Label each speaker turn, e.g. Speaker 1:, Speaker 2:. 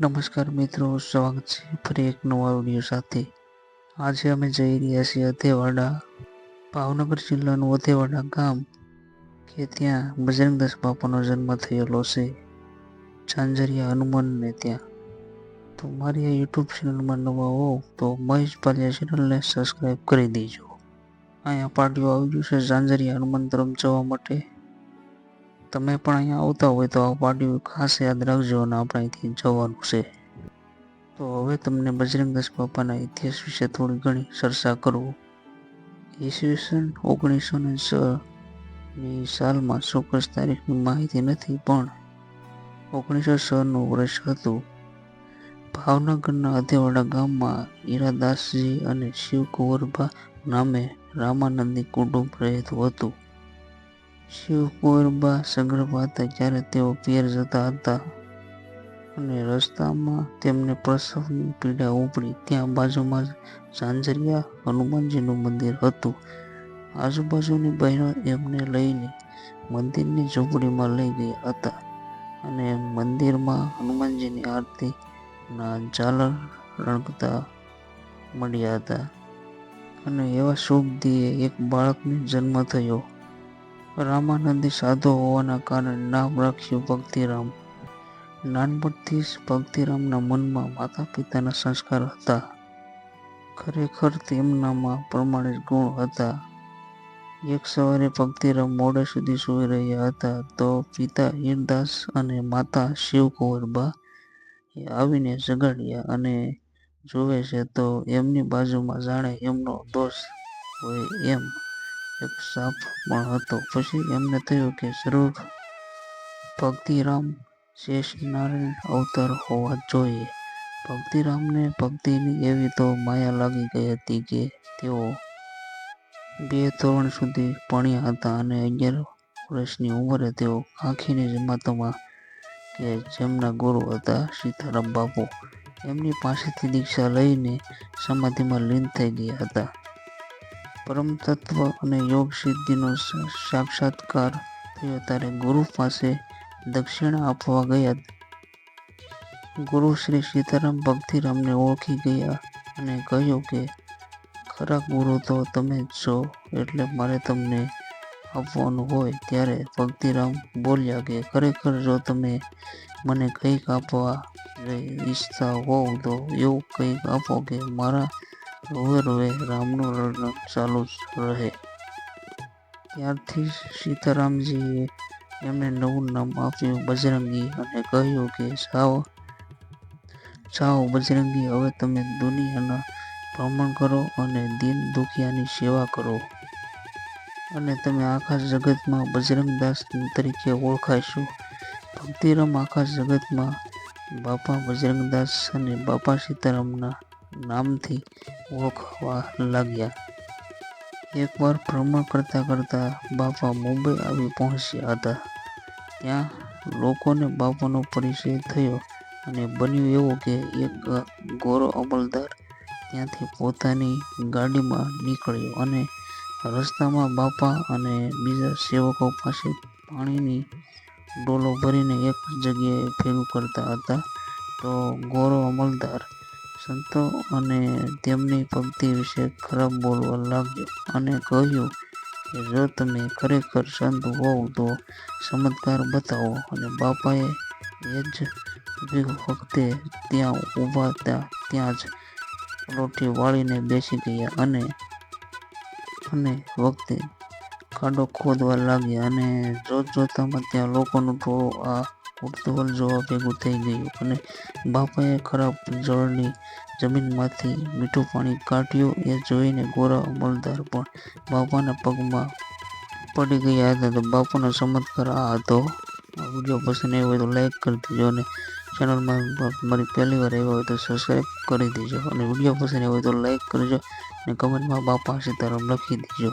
Speaker 1: નમસ્કાર મિત્રો, સ્વાગત છે ફરી એક નવા વિડીયો સાથે. આજે અમે જઈ રહ્યા છીએ અથેવાડા, ભાવનગર જિલ્લાનું અથેવાડા ગામ કે ત્યાં બજરંગદાસ બાપાનો જન્મ થયેલો છે. ઝાંઝરિયા હનુમાનને ત્યાં. તો મારી આ યુટ્યુબ ચેનલમાં નવા હોવ તો મહેશ પાલિયા ચેનલને સબસ્ક્રાઈબ કરી દેજો. અહીંયા પાટીઓ આવી ગયું છે ઝાંઝરિયા હનુમાન તરફ જવા માટે. તમે પણ અહીંયા આવતા હોય તો આ પાટીઓ ખાસ યાદ રાખજો અને આપણે અહીંથી જવાનું છે. તો હવે તમને બજરંગદાસ બાપાના ઇતિહાસ વિશે થોડી ઘણી ચર્ચા કરું. ઈસવીસન 1906ની સાલમાં ચોક્કસ તારીખની માહિતી નથી, પણ 1906નું વર્ષ હતું. ભાવનગરના અથેવાડા ગામમાં હીરાદાસજી અને શિવકુંવરબા નામે રામાનંદી કુટુંબ રહેતું હતું. શિવકુંવરબા સગર્ભા હતા જ્યારે તેઓ પિયર જતા હતા અને રસ્તામાં તેમને પ્રસવની પીડા ઉપડી. ત્યાં બાજુમાં જ ઝાંઝરિયા હનુમાનજીનું મંદિર હતું. આજુબાજુની બહેનો એમને લઈને મંદિરની ઝૂંપડીમાં લઈ ગયા હતા અને મંદિરમાં હનુમાનજીની આરતીના ઝાલર રણકતા મળ્યા હતા અને એવા શુભ દિયે એક બાળકને જન્મ થયો. રામાનંદી સાધુ હોવાના કારણે નામ રાખ્યું ભક્તિરામ. નાનપણથી જ ભક્તિરામના મનમાં માતા પિતાના સંસ્કાર હતા. ખરેખર તેમનામાં પ્રમાણિત ગુણ હતા. એક સવારે ભક્તિરામ મોડે સુધી સૂઈ રહ્યા હતા તો પિતા હીરદાસ અને માતા શિવકુંવરબા એ આવીને જગાડ્યા અને જુએ છે તો એમની બાજુમાં જાણે એમનો દોસ્ત હોય એમ એક સાપ પણ હતો. પછી એમને થયું કે જરૂર ભક્તિરામ શેષનારાયણ અવતાર હોવા જોઈએ. ભક્તિરામને ભક્તિની એવી તો માયા લાગી ગઈ હતી કે તેઓ 2 ધોરણ સુધી ભણ્યા હતા અને 11 વર્ષની ઉંમરે તેઓ કાંખીની જમાતમાં કે જેમના ગુરુ હતા સીતારામ બાપુ, એમની પાસેથી દીક્ષા લઈને સમાધિમાં લીન થઈ ગયા હતા. પરમતત્વ અને યોગ સિદ્ધિનો સાક્ષાત્કાર થયો ત્યારે ગુરુ પાસે દક્ષિણા આપવા ગયા. ગુરુ શ્રી સીતારામ ભક્તિરામને ઓળખી ગયા અને કહ્યું કે ખરા ગુરુ તો તમે જ છો, એટલે મારે તમને આપવાનું હોય. ત્યારે ભક્તિરામ બોલ્યા કે ખરેખર જો તમે મને કંઈક આપવા ઈચ્છતા હોવ તો એવું કંઈક આપો કે મારા રોવે રોવે રામનું રટણ ચાલુ જ રહે. ત્યારથી સીતારામજીએ એમને નવું નામ આપ્યું બજરંગી અને કહ્યું કે જાઓ બજરંગી, હવે તમે દુનિયાના ભ્રમણ કરો અને દીન દુખિયાની સેવા કરો અને તમે આખા જગતમાં બજરંગદાસ તરીકે ઓળખાશો. ભક્તિરામ આખા જગતમાં બાપા બજરંગદાસ અને બાપા સીતારામના નામથી ઓળખાવા લાગ્યા. એકવાર ભ્રમણ કરતા કરતા બાપા મુંબઈ આવી પહોંચ્યા હતા. ત્યાં લોકોને બાપાનો પરિચય થયો અને બન્યું એવું કે એક ગોરો અમલદાર ત્યાંથી પોતાની ગાડીમાં નીકળ્યો અને રસ્તામાં બાપા અને બીજા સેવકો પાસે પાણીની ડોલો ભરીને એક જગ્યાએ ભેગું કરતા હતા. તો ગોરો અમલદાર સંતો અને તેમની ભક્તિ વિશે ખરાબ બોલવા લાગ્યો અને કહ્યું કે જો તમે ખરેખર સંત હોવ તો ચમત્કાર બતાવો. અને બાપાએ એ જ વખતે ત્યાં ઊભા ત્યાં જ પલોઠી વાળીને બેસી ગયા અને વખતે ખાડો ખોદવા લાગ્યા અને જોતજોતામાં ત્યાં લોકોનું ટોળું આ કુતૂહલ જોવા ભેગું થઈ ગયું અને બાપાએ ખરાબ જળની જમીનમાંથી મીઠું પાણી કાઢ્યું. એ જોઈને ગોરા અમલદાર પણ બાપાના પગમાં પડી ગયા હતા. તો બાપાનો ચમત્કાર આ હતો. આ વિડીયો પસંદ આવ્યો હોય તો લાઈક કરી દેજો અને ચેનલમાં મારી પહેલી વાર આવ્યા હોય તો સબસ્ક્રાઈબ કરી દેજો અને વિડીયો પસંદ આવ્યો હોય તો લાઈક કરજો અને કમેન્ટમાં બાપા સીતારામ લખી દેજો.